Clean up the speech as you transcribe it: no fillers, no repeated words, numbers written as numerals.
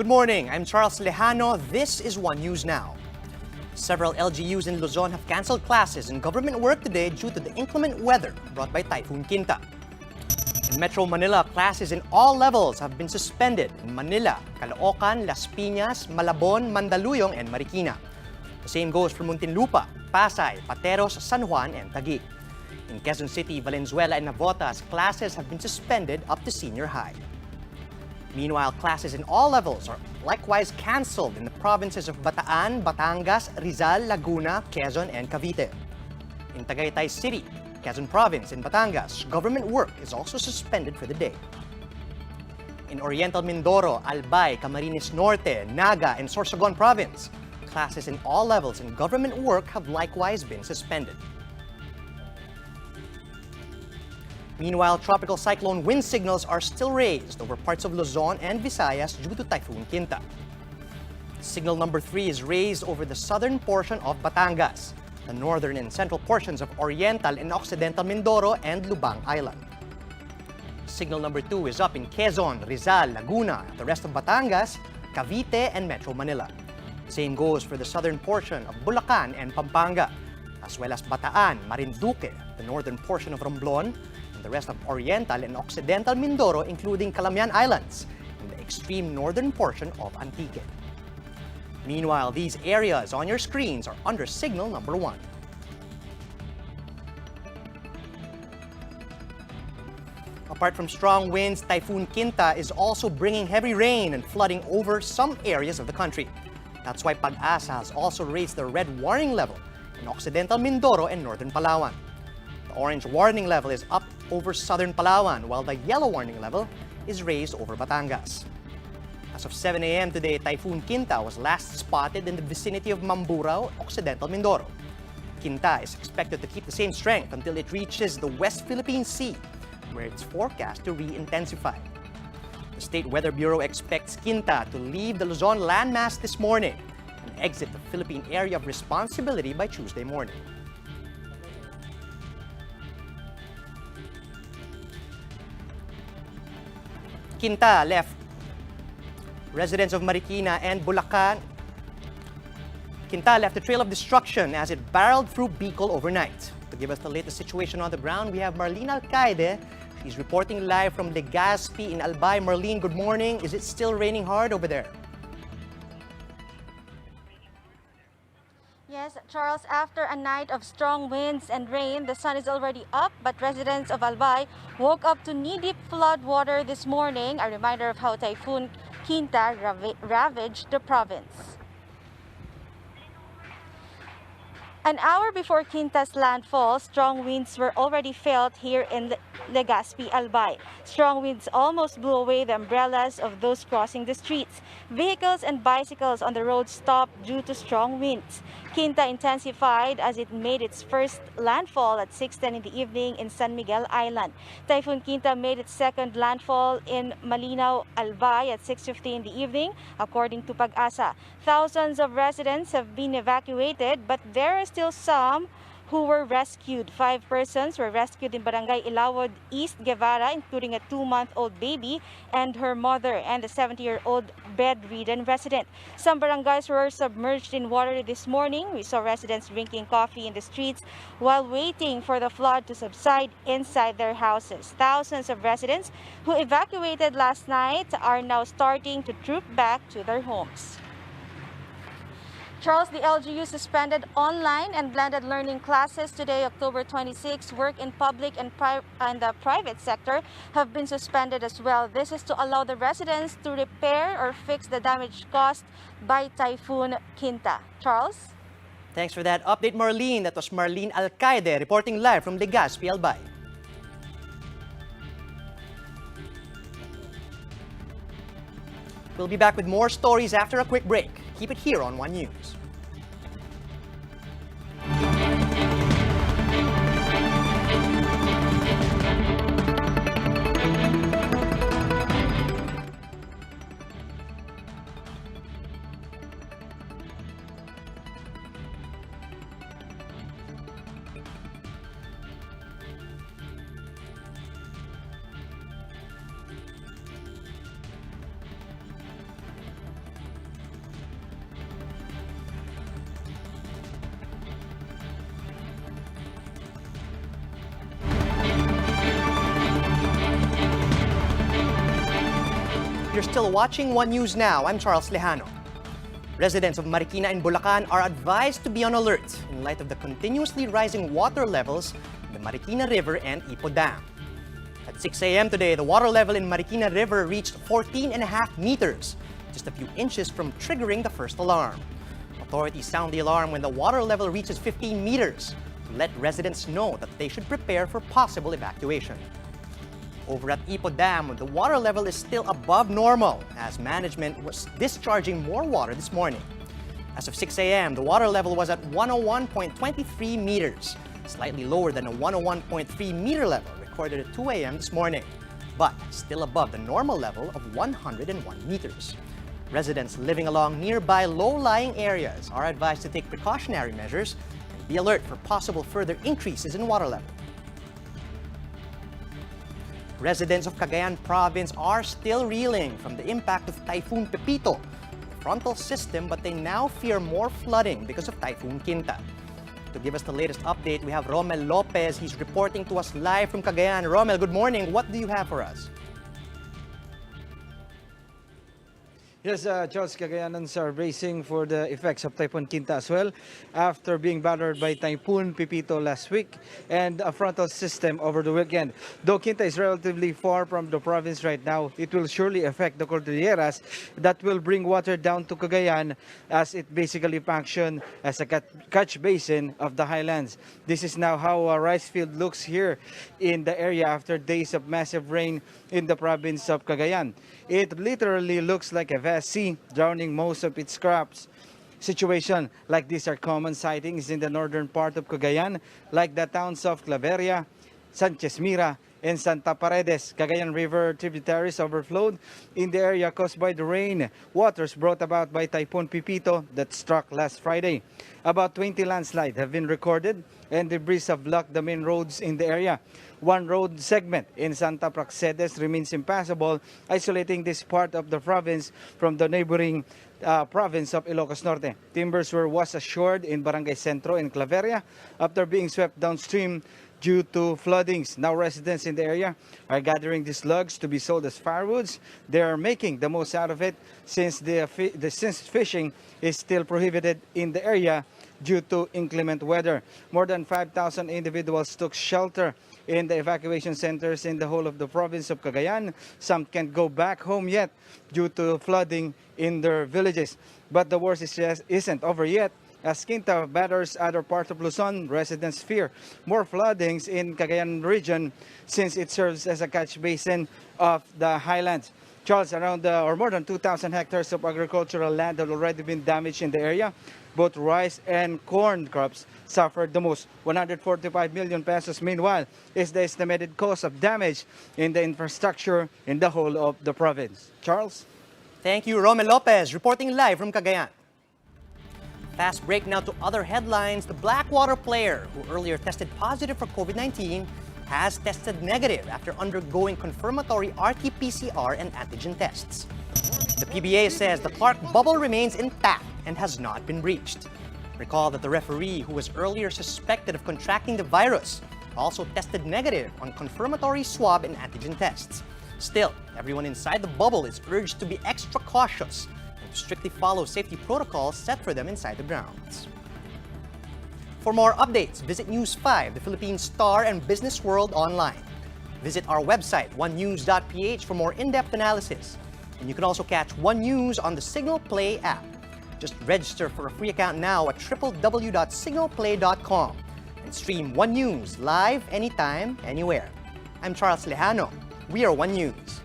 morning, I'm Charles Lejano. This is One News Now. Several LGUs in Luzon have canceled classes and government work today due to the inclement weather brought by Typhoon Quinta. In Metro Manila, classes in all levels have been suspended in Manila, Caloocan, Las Piñas, Malabon, Mandaluyong, and Marikina. The same goes for Muntinlupa, Pasay, Pateros, San Juan, and Taguig. In Quezon City, Valenzuela, and Navotas, classes have been suspended up to senior high. Meanwhile, classes in all levels are likewise canceled in the provinces of Bataan, Batangas, Rizal, Laguna, Quezon, and Cavite. In Tagaytay City, Quezon Province, and Batangas, government work is also suspended for the day. In Oriental Mindoro, Albay, Camarines Norte, Naga, and Sorsogon Province, classes in all levels and government work have likewise been suspended. Meanwhile, tropical cyclone wind signals are still raised over parts of Luzon and Visayas due to Typhoon Quinta. Signal number 3 is raised over the southern portion of Batangas, the northern and central portions of Oriental and Occidental Mindoro and Lubang Island. Signal number 2 is up in Quezon, Rizal, Laguna, the rest of Batangas, Cavite, and Metro Manila. Same goes for the southern portion of Bulacan and Pampanga, as well as Bataan, Marinduque, the northern portion of Romblon, and the rest of Oriental and Occidental Mindoro, including Calamian Islands, and the extreme northern portion of Antique. Meanwhile, these areas on your screens are under signal number 1. Apart from strong winds, Typhoon Quinta is also bringing heavy rain and flooding over some areas of the country. That's why Pag-asa has also raised the red warning level in Occidental Mindoro and Northern Palawan. The orange warning level is up over southern Palawan, while the yellow warning level is raised over Batangas. As of 7 a.m. today, Typhoon Quinta was last spotted in the vicinity of Mamburao, Occidental Mindoro. Quinta is expected to keep the same strength until it reaches the West Philippine Sea, where it's forecast to re-intensify. The State Weather Bureau expects Quinta to leave the Luzon landmass this morning and exit the Philippine Area of Responsibility by Tuesday morning. Quinta left residents of Marikina and Bulacan. Quinta left a trail of destruction as it barreled through Bicol overnight. To give us the latest situation on the ground, we have Marlene Alcaide. She's reporting live from Legazpi in Albay. Marlene, good morning. Is it still raining hard over there? Yes, Charles, after a night of strong winds and rain, the sun is already up, but residents of Albay woke up to knee-deep flood water this morning, a reminder of how Typhoon Quinta ravaged the province. An hour before Quinta's landfall, strong winds were already felt here in Legazpi, Albay. Strong winds almost blew away the umbrellas of those crossing the streets. Vehicles and bicycles on the road stopped due to strong winds. Quinta intensified as it made its first landfall at 6:10 in the evening in San Miguel Island. Typhoon Quinta made its second landfall in Malinaw, Albay at 6:50 in the evening, according to Pag-asa. Thousands of residents have been evacuated, but there are still some who were rescued. 5 persons were rescued in Barangay Ilawod East, Guevara, including a 2-month-old baby and her mother and a 70-year-old bedridden resident. Some barangays were submerged in water this morning. We saw residents drinking coffee in the streets while waiting for the flood to subside inside their houses. Thousands of residents who evacuated last night are now starting to troop back to their homes. Charles, the LGU suspended online and blended learning classes today, October 26. Work in public and the private sector have been suspended as well. This is to allow the residents to repair or fix the damage caused by Typhoon Quinta. Charles? Thanks for that update, Marlene. That was Marlene Alcaide reporting live from Legazpi, Albay. We'll be back with more stories after a quick break. Keep it here on One News. still watching One News Now. I'm Charles Lejano. Residents of Marikina and Bulacan are advised to be on alert in light of the continuously rising water levels in the Marikina River and Ipo Dam. At 6 a.m. today, the water level in Marikina River reached 14.5 meters, just a few inches from triggering the first alarm. Authorities sound the alarm when the water level reaches 15 meters to let residents know that they should prepare for possible evacuation. Over at Ipo Dam, the water level is still above normal as management was discharging more water this morning. As of 6 a.m., the water level was at 101.23 meters, slightly lower than a 101.3 meter level recorded at 2 a.m. this morning, but still above the normal level of 101 meters. Residents living along nearby low-lying areas are advised to take precautionary measures and be alert for possible further increases in water level. Residents of Cagayan province are still reeling from the impact of Typhoon Pepito, the frontal system, but they now fear more flooding because of Typhoon Quinta. To give us the latest update, we have Romel Lopez. He's reporting to us live from Cagayan. Romel, good morning. What do you have for us? Yes, Charles, Cagayanans are bracing for the effects of Typhoon Quinta as well after being battered by Typhoon Pepito last week and a frontal system over the weekend. Though Quinta is relatively far from the province right now, it will surely affect the Cordilleras that will bring water down to Cagayan as it basically functions as a catch basin of the highlands. This is now how a rice field looks here in the area after days of massive rain in the province of Cagayan. It literally looks like a vast sea, drowning most of its crops. Situations like these are common sightings in the northern part of Cagayan, like the towns of Claveria, Sanchez Mira, and Santa Paredes. Cagayan River tributaries overflowed in the area caused by the rain waters brought about by Typhoon Pepito that struck last Friday. About 20 landslides have been recorded and debris have blocked the main roads in the area. One road segment in Santa Praxedes remains impassable, isolating this part of the province from the neighboring province of Ilocos Norte. Timbers were washed ashore in Barangay Centro in Claveria after being swept downstream due to floodings. Now residents in the area are gathering these logs to be sold as firewoods. They are making the most out of it since since fishing is still prohibited in the area due to inclement weather. More than 5,000 individuals took shelter in the evacuation centers in the whole of the province of Cagayan. Some can't go back home yet due to flooding in their villages. But the worst isn't over yet. As Quinta batters other parts of Luzon, residents fear more floodings in Cagayan region since it serves as a catch basin of the highlands. Charles, around or more than 2,000 hectares of agricultural land have already been damaged in the area. Both rice and corn crops suffered the most. 145 million pesos, meanwhile, is the estimated cost of damage in the infrastructure in the whole of the province. Charles? Thank you, Romel Lopez, reporting live from Cagayan. Fast break now to other headlines. The Blackwater player, who earlier tested positive for COVID-19, has tested negative after undergoing confirmatory RT-PCR and antigen tests. The PBA says the Clark bubble remains intact and has not been breached. Recall that the referee, who was earlier suspected of contracting the virus, also tested negative on confirmatory swab and antigen tests. Still, everyone inside the bubble is urged to be extra cautious and strictly follow safety protocols set for them inside the grounds. For more updates, visit News 5, the Philippine Star and Business World online. Visit our website, onenews.ph, for more in-depth analysis. And you can also catch One News on the Signal Play app. Just register for a free account now at www.signalplay.com and stream One News live anytime, anywhere. I'm Charles Lejano. We are One News.